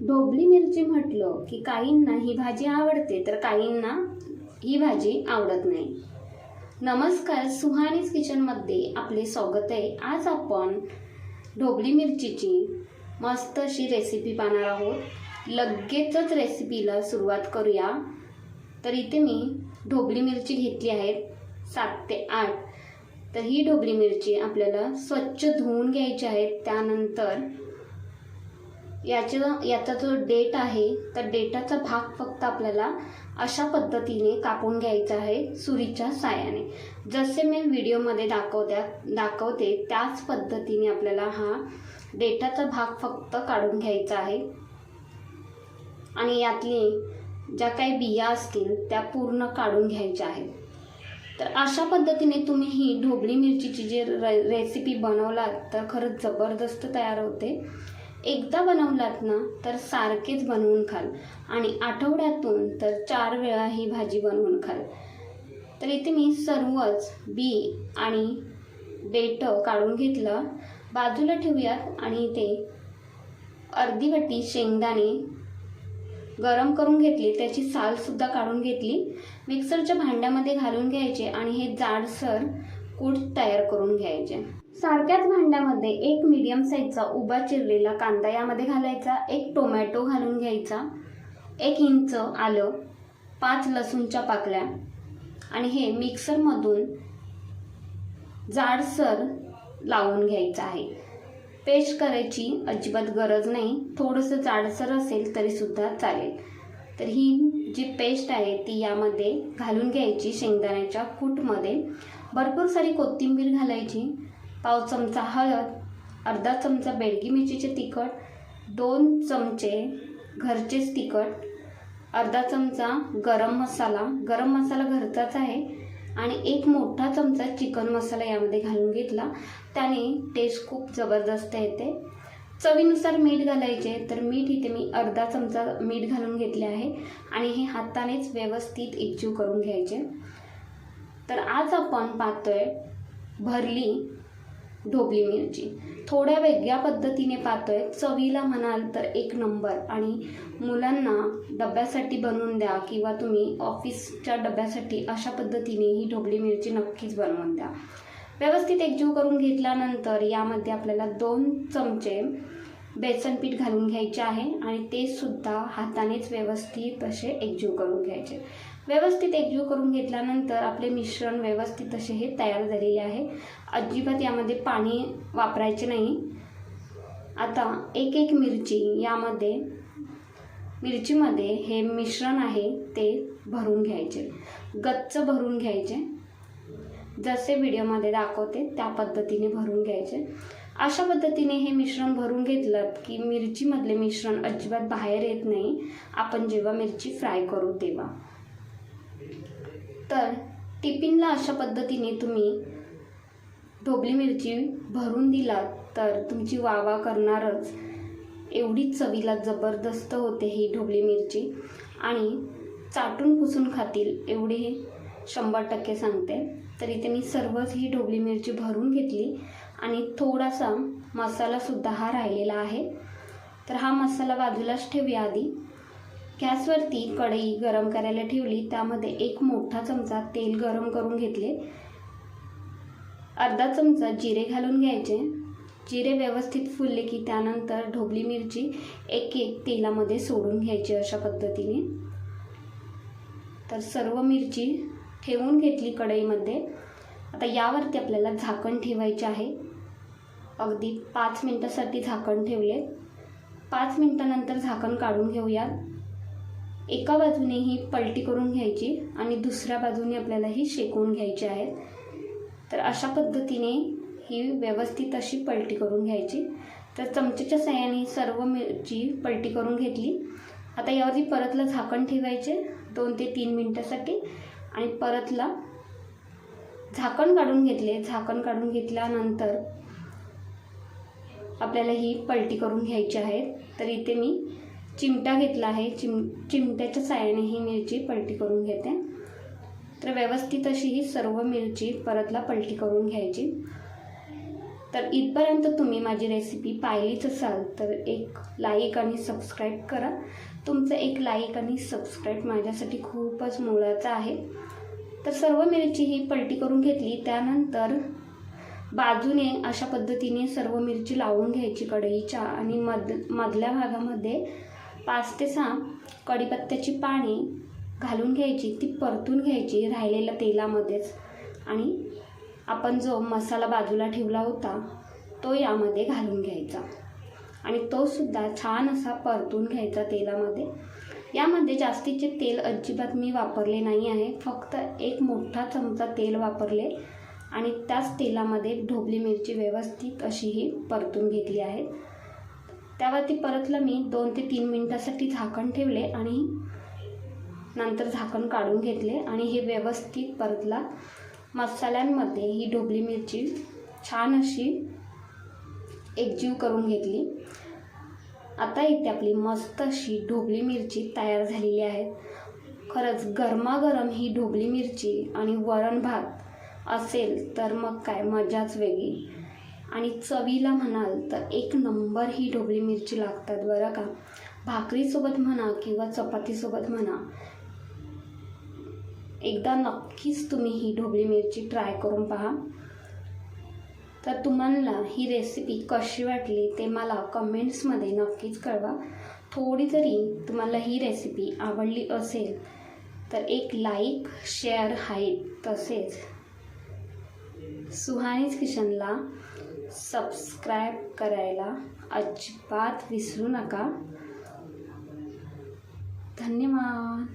ढोबली मिरची म्हटलं की काहींना ही भाजी आवडते तर काहींना ही भाजी आवडत नाही. नमस्कार, सुहानीज किचनमध्ये आपले स्वागत आहे. आज आपण ढोबली मिरचीची मस्त अशी रेसिपी पाहणार आहोत. लगेचच रेसिपीला सुरुवात करूया. तर इथे मी ढोबली मिरची घेतली आहेत 7 ते 8. तर ही ढोबली मिरची आपल्याला स्वच्छ धुवून घ्यायची आहे. त्यानंतर याचा जो डेट आहे तर डेटाचा भाग फक्त आपल्याला अशा पद्धतीने कापून घ्यायचा आहे सुरीच्या साहाय्याने. जसे मी व्हिडिओमध्ये दाखवते त्याच पद्धतीने आपल्याला हा डेटाचा भाग फक्त काढून घ्यायचा आहे आणि यातले ज्या काही बिया असतील त्या पूर्ण काढून घ्यायच्या आहेत. तर अशा पद्धतीने तुम्ही ही ढोबली मिरचीची जी रेसिपी बनवलात तर खरंच जबरदस्त तयार होते. एकदा बनवलात ना तर सारखेच बनवून खाल आणि आठवड्यातून तर 4 वेळा ही भाजी बनवून खाल. तर इथे मी सर्वच बी आणि देठ काढून घेतलं, बाजूला ठेवूयात. आणि इथे अर्धी वाटी शेंगदाणे गरम करून घेतली, त्याची सालसुद्धा काढून घेतली. मिक्सरच्या भांड्यामध्ये घालून घ्यायचे आणि हे जाडसर कूट तयार करून घ्यायचे. सारख्याच भांड्यामध्ये 1 मीडियम साईजचा उभा चिरलेला कांदा यामध्ये घालायचा, 1 टोमॅटो घालून घ्यायचा, 1 इंच आलं, 5 लसूणच्या पाकळ्या आणि हे मिक्सरमधून जाडसर लावून घ्यायचं आहे. पेस्ट करायची अजिबात गरज नाही, थोडंसं जाडसर असेल तरीसुद्धा चालेल. तर ही जी पेस्ट आहे ती यामध्ये घालून घ्यायची. शेंगदाण्याच्या कूटमध्ये भरपूर सारी कोथिंबीर घालायची, 1/2 चमचा हळद, अर्धा चमचा बेडगी मिरचीचे तिखट, 2 चमचे घरचेच तिखट, अर्धा चमचा गरम मसाला घरचाच आहे आणि 1 मोठा चमचा चिकन मसाला यामध्ये घालून घेतला. त्याने टेस्ट खूप जबरदस्त येते. चवीनुसार मीठ घालायचे. तर मीठ इथे मी अर्धा चमचा मीठ घालून घेतले आहे आणि हे हातानेच व्यवस्थित एकजीव करून घ्यायचे. तर आज आपण पाहतोय भरली ढोबली मिरची. थोड्या वेगळ्या पद्धतीने पाहतोय. चवीला म्हणाल तर 1 नंबर. आणि मुलांना डब्यासाठी बनवून द्या किंवा तुम्ही ऑफिसच्या डब्यासाठी अशा पद्धतीने ही ढोबली मिरची नक्कीच बनवून द्या. व्यवस्थित एकजीव करून घेतल्यानंतर यामध्ये आपल्याला 2 चमचे बेसन पीठ घालून घ्यायचे आहे आणि ते सुद्धा हातानेच व्यवस्थित असे एकजीव करून घ्यायचे. व्यवस्थित एकजीव करून घेतल्यानंतर आपले मिश्रण व्यवस्थित असे हे तयार झालेले आहे. अजिबात यामध्ये पाणी वापरायचे नाही. आता एक मिरचीमध्ये हे मिश्रण आहे ते भरून घ्यायचे, गच्च भरून घ्यायचे. जसे व्हिडिओमध्ये दाखवते त्या पद्धतीने भरून घ्यायचे. अशा पद्धतीने हे मिश्रण भरून घेतलं की मिरचीमधले मिश्रण अजिबात बाहेर येत नाही आपण जेव्हा मिरची फ्राय करू तेव्हा. तर टिफिनला अशा पद्धतीने तुम्ही ढोबली मिरची भरून दिलात तर तुमची वावा करणारच. एवढी चवीला जबरदस्त होते ही ढोबली मिरची आणि चाटून पुसून खातील एवढे 100% सांगते. तर इथे मी सर्वच ही ढोबली मिरची भरून घेतली आणि थोडासा मसालासुद्धा हा राहिलेला आहे. तर हा मसाला बाजूलाच ठेवूया. आधी गॅसवरती कढई गरम करायला ठेवली, त्यामध्ये 1 मोठा चमचा तेल गरम करून घेतले, अर्धा चमचा जिरे घालून घ्यायचे. जिरे व्यवस्थित फुलले की त्यानंतर ढोबली मिरची एक तेलामध्ये सोडून घ्यायची अशा पद्धतीने. तर सर्व मिरची ठेवून घेतली कढईमध्ये. आता यावरती आपल्याला झाकण ठेवायचे आहे. अगदी 5 मिनिटासाठी झाकण ठेवले. 5 मिनिटानंतर झाकण काढून घेऊयात. एका बाजूने ही पलटी करून घ्यायची आणि दुसऱ्या बाजूने आपल्याला ही शेकून घ्यायची आहे. तर अशा पद्धतीने ही व्यवस्थित अशी पलटी करून घ्यायची. तर चमचेच्या साहाय्याने सर्व मिरची पलटी करून घेतली. आता यावरती परतला झाकण ठेवायचे 2 ते 3 मिनिटासाठी आणि परतला झाकण काढून घेतले. झाकण काढून घेतल्यानंतर आपल्याला ही पलटी करून घ्यायची आहे. तर इथे मी चिमटा घेतला आहे, चिमट्याच्या साहाय्याने ही मिरची पलटी करून घेते. तर व्यवस्थित अशी ही सर्व मिरची परतला पलटी करून घ्यायची. तर इथपर्यंत तुम्ही माझी रेसिपी पाहिलीच असाल तर एक लाईक आणि सबस्क्राईब करा. तुमचं एक लाईक आणि सबस्क्राईब माझ्यासाठी खूपच मोलाचं आहे. तर सर्व मिरची ही पलटी करून घेतली. त्यानंतर बाजूने अशा पद्धतीने सर्व मिरची लावून घ्यायची कढईच्या आणि मधल्या भागामध्ये 5 ते 6 कढीपत्त्याची पाने घालून घ्यायची. ती परतून घ्यायची राहिलेल्या तेलामध्येच आणि आपण जो मसाला बाजूला ठेवला होता तो यामध्ये घालून घ्यायचा आणि तो सुद्धा छान असा परतून घ्यायचा तेलामध्ये. यामध्ये जास्तीचे तेल अजिबात मी वापरले नाही आहे. फक्त एक मोठा चमचा तेल वापरले आणि त्याच तेलामध्ये ढोबली मिरची व्यवस्थित अशी ही परतून घेतली आहे. त्यावरती परतलं मी 2 ते 3 मिनिटासाठी झाकण ठेवले आणि नंतर झाकण काढून घेतले आणि हे व्यवस्थित परतला. मसाल्यांमध्ये ही ढोबली मिरची छान अशी एकजीव करून घेतली. आता इथे आपली मस्त अशी ढोबली मिरची तयार झालेली आहे. खरंच गरमागरम ही ढोबली मिरची आणि वरण भात असेल तर मग काय मजाच वेगळी. आणि चवीला म्हणाल तर एक नंबर ही ढोबली मिरची लागतात बरं का. भाकरीसोबत म्हणा किंवा चपातीसोबत म्हणा, एकदा नक्कीच तुम्ही ही ढोबली मिरची ट्राय करून पहा. तर तुम्हाला ही रेसिपी कशी वाटली ते मला कमेंट्समध्ये नक्कीच कळवा. थोडी जरी तुम्हाला ही रेसिपी आवडली असेल तर एक लाईक, शेअर, हाईप तसेच सुहानीज किचनला सबस्क्राईब करायला अजिबात विसरू नका. धन्यवाद.